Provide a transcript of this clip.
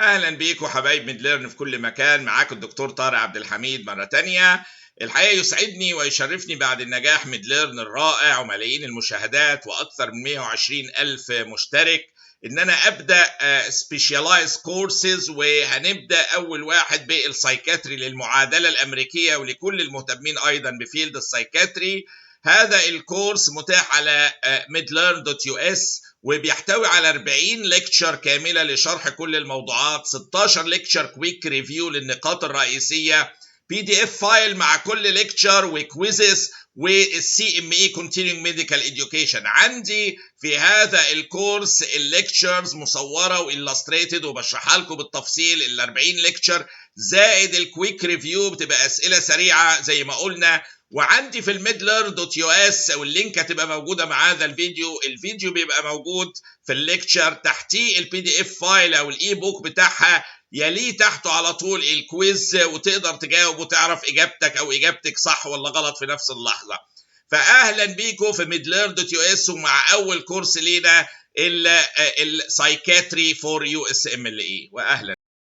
اهلا بيكم حبايب ميدليرن في كل مكان. معاكم الدكتور طارق عبد الحميد مره تانية. الحقيقه يسعدني ويشرفني بعد النجاح ميدليرن الرائع وملايين المشاهدات واكثر من 120 الف مشترك ان انا ابدا سبيشاليز كورسز، وهنبدا اول واحد بالسايكاتري للمعادله الامريكيه ولكل المهتمين ايضا بفيلد السايكاتري. هذا الكورس متاح على midlearn.us وبيحتوي على 40 ليكتشر كاملة لشرح كل الموضوعات، 16 ليكتشر كويك ريفيو للنقاط الرئيسية، PDF فايل مع كل ليكتشر وكويزز، والسي ام اي Continuing Medical Education. عندي في هذا الكورس الليكتشرز مصورة وإلستريتد وبشرحها لكم بالتفصيل، ال 40 ليكتشر زائد الكويك ريفيو بتبقى أسئلة سريعة زي ما قلنا. وعندي في الميدلر.us واللينك هتبقى موجوده مع هذا الفيديو بيبقى موجود في الليكتشر، تحتيه PDF فايل او الاي بوك بتاعها، يليه تحته على طول الكويز وتقدر تجاوب وتعرف اجابتك او اجابتك صح ولا غلط في نفس اللحظه. فاهلا بيكم في midlearn.us ومع اول كورس لينا السايكاتري فور USMLE، واهلا.